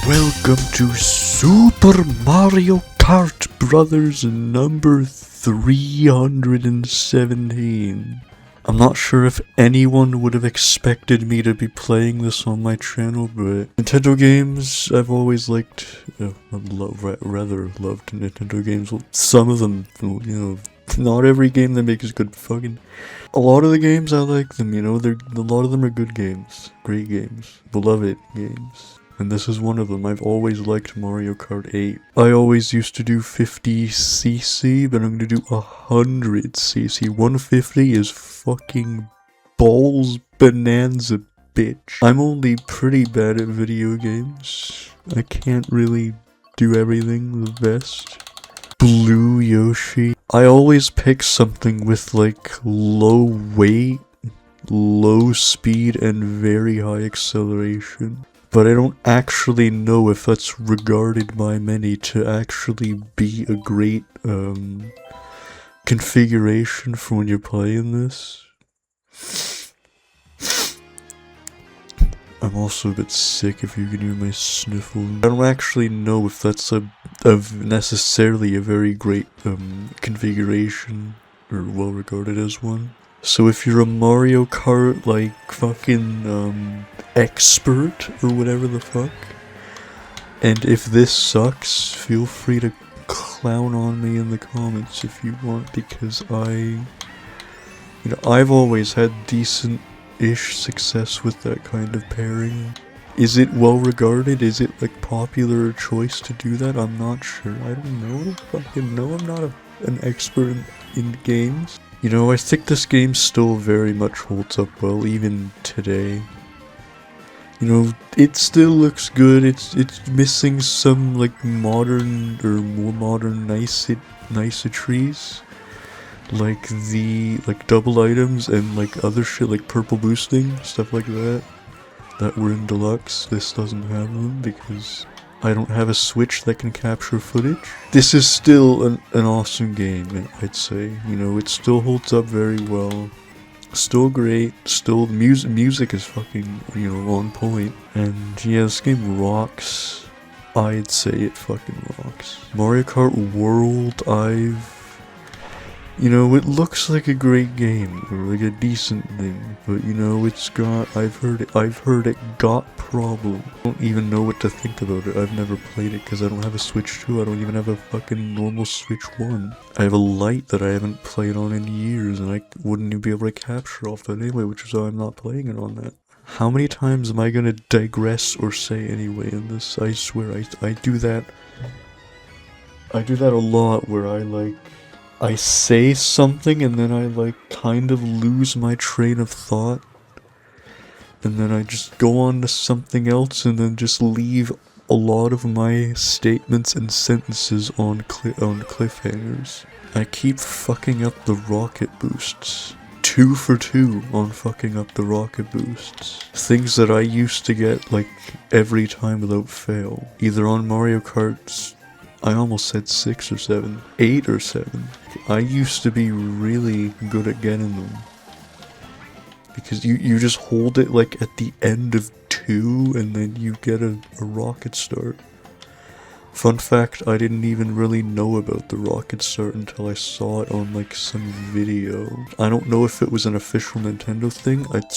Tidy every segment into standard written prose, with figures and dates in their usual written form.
Welcome to Super Mario Kart Brothers number 317. I'm not sure if anyone would have expected me to be playing this on my channel, but Nintendo games, I've always liked, rather loved Nintendo games. Some of them, not every game they make is good fucking. A lot of the games I like them, a lot of them are good games, great games, beloved games. And this is one of them. I've always liked Mario Kart 8. I always used to do 50cc, but I'm gonna do 100cc. 150 is fucking balls bonanza, bitch. I'm only pretty bad at video games. I can't really do everything the best. Blue Yoshi. I always pick something with like low weight, low speed, and very high acceleration. But I don't actually know if that's regarded by many to actually be a great configuration for when you're playing this. I'm also a bit sick if you can hear my sniffling. I don't actually know if that's necessarily a very great configuration or well regarded as one. So if you're a Mario Kart, like, fucking, expert, or whatever the fuck, and if this sucks, feel free to clown on me in the comments if you want, because I've always had decent-ish success with that kind of pairing. Is it well regarded? Is it, like, popular choice to do that? I'm not sure. I don't know. I don't fucking know. I'm not an expert in games. I think this game still very much holds up well, even today. It still looks good. It's missing some, like, modern, or more modern niceties. Like double items and, like, other shit, like purple boosting, stuff like that. That were in Deluxe. This doesn't have them, because I don't have a Switch that can capture footage. This is still an awesome game, I'd say. It still holds up very well. Still great. Still, music is fucking, on point. And yeah, this game rocks. I'd say it fucking rocks. Mario Kart World, it looks like a great game, or like a decent thing, but it's got, I've heard it got problems. I don't even know what to think about it. I've never played it because I don't have a Switch 2, I don't even have a fucking normal Switch 1. I have a Lite that I haven't played on in years, and I wouldn't even be able to capture off that anyway, which is why I'm not playing it on that. How many times am I gonna digress or say anyway in this? I swear, I do that a lot where I say something and then I kind of lose my train of thought, and then I just go on to something else and then just leave a lot of my statements and sentences on cliffhangers. I keep fucking up the rocket boosts. 2 for 2 on fucking up the rocket boosts. Things that I used to get every time without fail. Either on Mario Kart's, I almost said 6 or 7. 8 or 7. I used to be really good at getting them. Because you just hold it at the end of 2 and then you get a rocket start. Fun fact, I didn't even really know about the rocket start until I saw it on some video. I don't know if it was an official Nintendo thing. I'd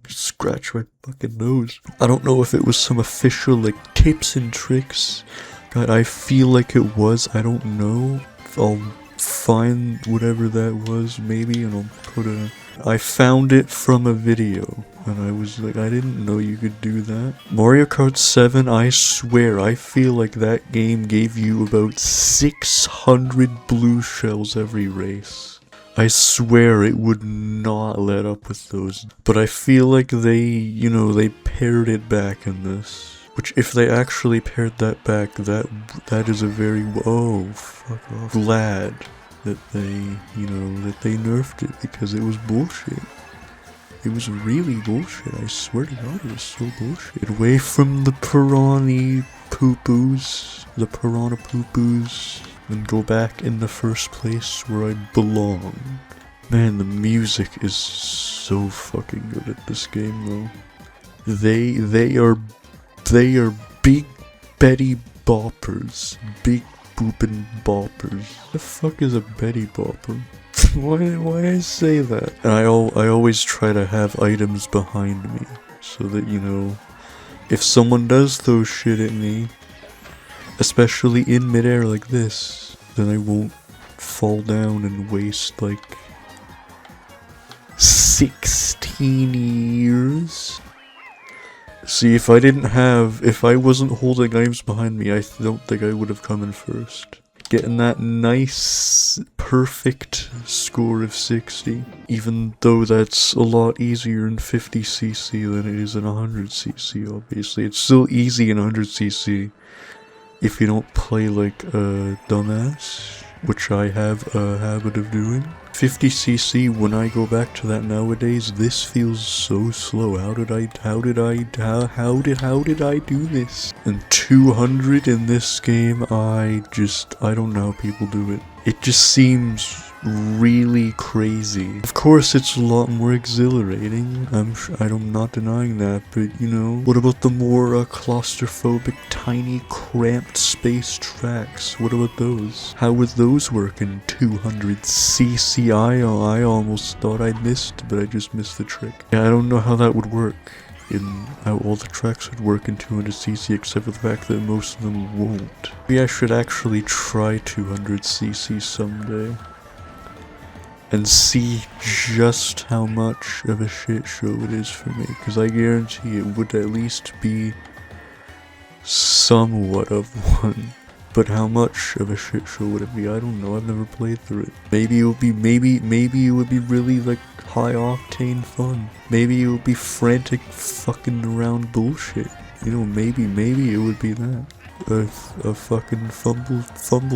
scratch my fucking nose. I don't know if it was some official tips and tricks. God, I feel like it was. I don't know. I'll find whatever that was, maybe, and I'll put it. I found it from a video, and I was like, I didn't know you could do that. Mario Kart 7, I swear, I feel like that game gave you about 600 blue shells every race. I swear it would not let up with those. But I feel like they, they pared it back in this. Which, if they actually pared that back, that is a very, oh, fuck off. Glad that they, that they nerfed it, because it was bullshit. It was really bullshit, I swear to God, it was so bullshit. Away from the piranha poo-poos, and go back in the first place where I belong. Man, the music is so fucking good at this game, though. They are big Betty Boppers. Big boopin' boppers. The fuck is a Betty Bopper? why I say that? And I always try to have items behind me, so that, you know, if someone does throw shit at me, especially in midair like this, then I won't fall down and waste like 16 years. See, if I wasn't holding items behind me, I don't think I would have come in first. Getting that nice, perfect score of 60, even though that's a lot easier in 50cc than it is in 100cc, obviously. It's still easy in 100cc if you don't play like a dumbass, which I have a habit of doing. 50cc, when I go back to that nowadays, this feels so slow. How did I do this? And 200 in this game, I don't know how people do it. It just seems really crazy. Of course, it's a lot more exhilarating. I'm not denying that, but you know, what about the more claustrophobic, tiny, cramped space tracks? What about those? How would those work in 200cc? I almost thought I missed, but I just missed the trick. Yeah, I don't know how that would work. How all the tracks would work in 200cc, except for the fact that most of them won't. Maybe I should actually try 200cc someday and see just how much of a shit show it is for me, because I guarantee it would at least be somewhat of one. But how much of a shit show would it be? I don't know. I've never played through it. Maybe it would be maybe it would be really like high octane fun. Maybe it would be frantic fucking around bullshit. You know, maybe it would be that. A fucking fumble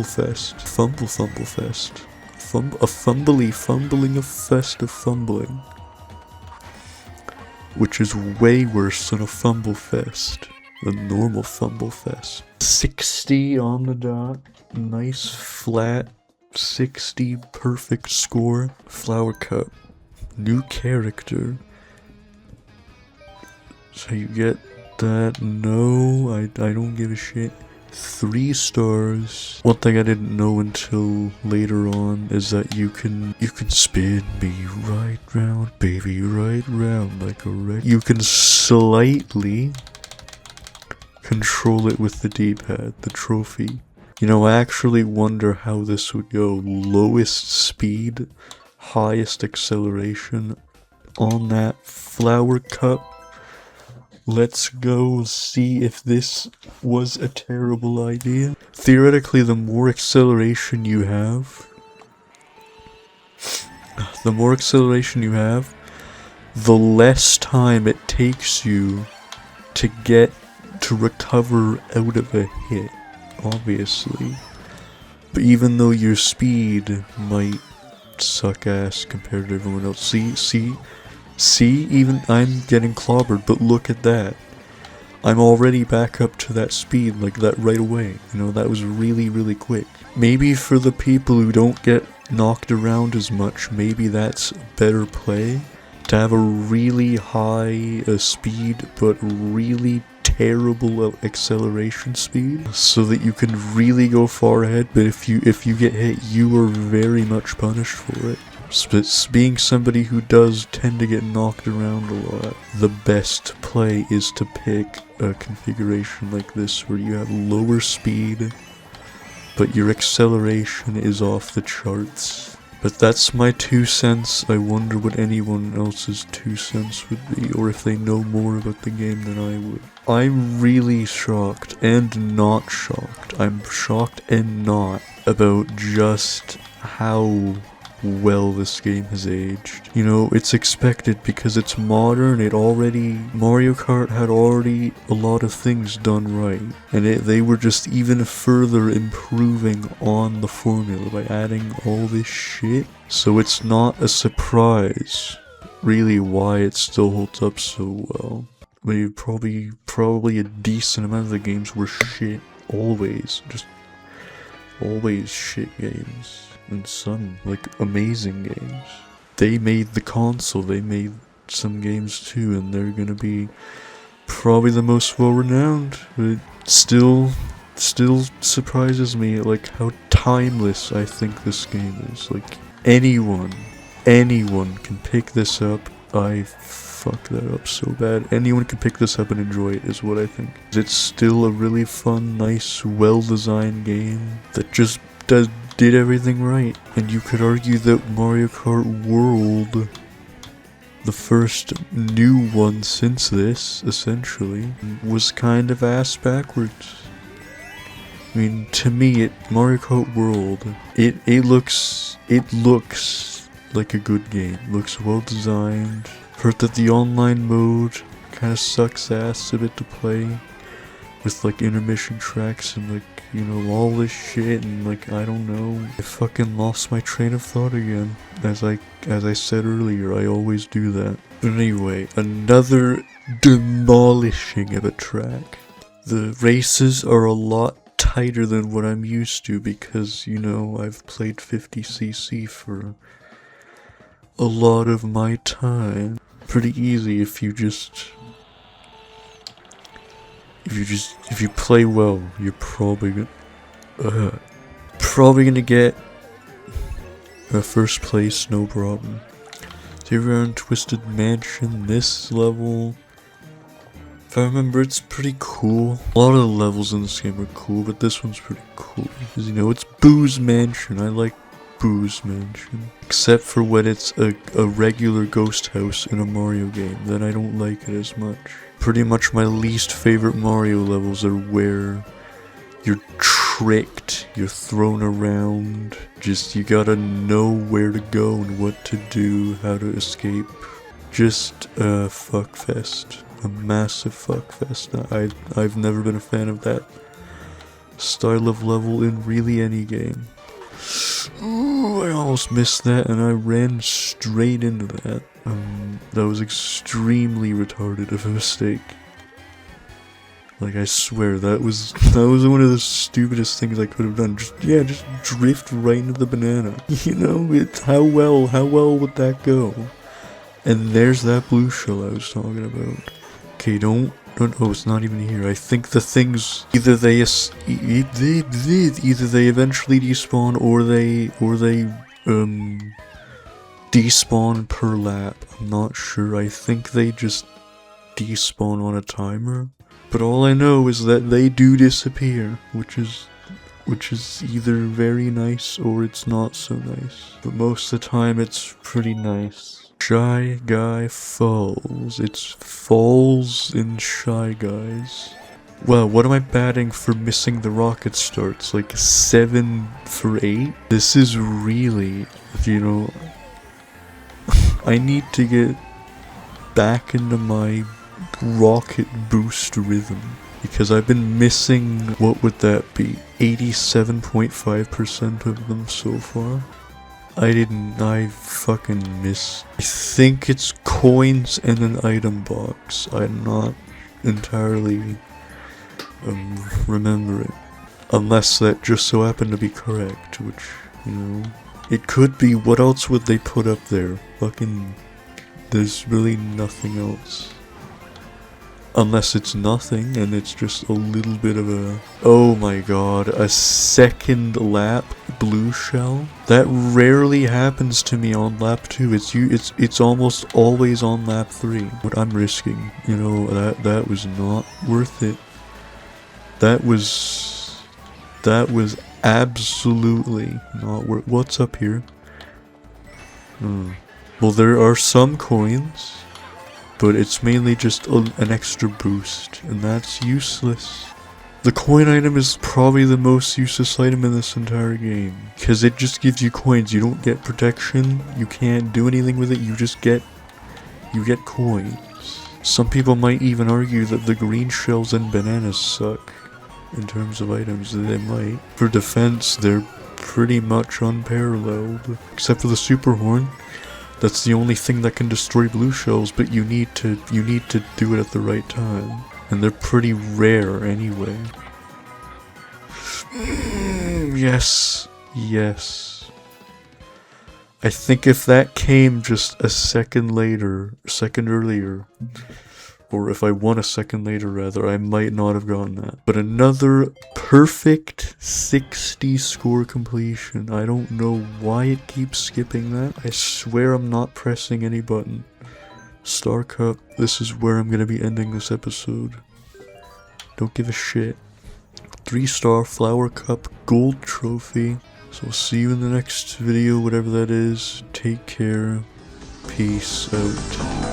fest. Fumble fest. Fumbling a fest of fumbling. Which is way worse than a fumble fest. A normal fumble fest. 60 on the dot. Nice flat 60 perfect score. Flower cup. New character. So you get that. No, I don't give a shit. 3 stars. One thing I didn't know until later on is that you can spin me right round, baby, right round like a record. You can slightly control it with the D-pad, the trophy. You know, I actually wonder how this would go. Lowest speed, highest acceleration on that flower cup. Let's go see if this was a terrible idea. Theoretically, the more acceleration you have, the less time it takes you to recover out of a hit, obviously. But even though your speed might suck ass compared to everyone else, see, even I'm getting clobbered, but look at that. I'm already back up to that speed like that right away. You know, that was really, really quick. Maybe for the people who don't get knocked around as much, maybe that's better play. To have a really high speed, but really terrible acceleration speed, so that you can really go far ahead, but if you get hit, you are very much punished for it. But being somebody who does tend to get knocked around a lot, the best play is to pick a configuration like this where you have lower speed, but your acceleration is off the charts. But that's my 2 cents. I wonder what anyone else's 2 cents would be, or if they know more about the game than I would. I'm really shocked and not shocked. I'm shocked and not about just how well this game has aged. You know, it's expected because it's modern. Mario Kart had already a lot of things done right, and they were just even further improving on the formula by adding all this shit. So it's not a surprise really why it still holds up so well. I mean, probably a decent amount of the games were shit always, just always shit games. And some, like, amazing games. They made the console, they made some games too, and they're gonna be probably the most well-renowned. But still surprises me, like, how timeless I think this game is. Like, anyone can pick this up. I fucked that up so bad. Anyone can pick this up and enjoy it, is what I think. It's still a really fun, nice, well-designed game that just did everything right. And you could argue that Mario Kart World, the first new one since this, essentially, was kind of ass backwards. I mean, to me, Mario Kart World, it looks like a good game. Looks well designed. Heard that the online mode kind of sucks ass a bit to play, with like intermission tracks and like, you know, all this shit, and like, I don't know. I fucking lost my train of thought again. As I said earlier, I always do that. But anyway, another demolishing of a track. The races are a lot tighter than what I'm used to because, you know, I've played 50cc for a lot of my time. Pretty easy if you play well, you're probably gonna get a first place, no problem. Around Twisted Mansion, this level, if I remember, it's pretty cool. A lot of the levels in this game are cool, but this one's pretty cool. Because, you know, it's Boo's Mansion. I like Boo's Mansion. Except for when it's a regular ghost house in a Mario game, then I don't like it as much. Pretty much my least favorite Mario levels are where you're tricked, you're thrown around, just you gotta know where to go and what to do, how to escape. Just a fuckfest. A massive fuckfest. I've never been a fan of that style of level in really any game. Ooh, I almost missed that and I ran straight into that. That was extremely retarded of a mistake. Like, I swear, that was one of the stupidest things I could have done. Just drift right into the banana. You know, how well would that go? And there's that blue shell I was talking about. Okay, don't, oh, it's not even here. I think the things, either they eventually despawn, or they despawn per lap. I'm not sure. I think they just despawn on a timer. But all I know is that they do disappear, which is either very nice or it's not so nice. But most of the time it's pretty nice. Shy Guy Falls. It's falls in Shy Guys. Well, what am I batting for missing the rocket starts? Like 7 for 8? This is really, you know, I need to get back into my rocket boost rhythm, because I've been missing, what would that be, 87.5% of them so far. I fucking missed. I think it's coins and an item box. I'm not entirely remember it, unless that just so happened to be correct, which, you know, it could be. What else would they put up there? Fucking, there's really nothing else. Unless it's nothing, and it's just a little bit of a... Oh my god, a second lap blue shell? That rarely happens to me on lap 2. It's almost always on lap 3. What I'm risking, you know, that was not worth it. That was absolutely not worth... What's up here? Well, there are some coins, but it's mainly just an extra boost, and that's useless. The coin item is probably the most useless item in this entire game, because it just gives you coins. You don't get protection, you can't do anything with it, you get coins. Some people might even argue that the green shells and bananas suck in terms of items. They might. For defense, they're pretty much unparalleled, except for the super horn. That's the only thing that can destroy blue shells, but you need to do it at the right time. And they're pretty rare anyway. Yes. I think if that came just a second earlier, Or if I won a second later, rather, I might not have gotten that. But another perfect 60 score completion. I don't know why it keeps skipping that. I swear I'm not pressing any button. Star Cup, this is where I'm gonna be ending this episode. Don't give a shit. 3-star Flower Cup Gold Trophy. So I'll see you in the next video, whatever that is. Take care. Peace out.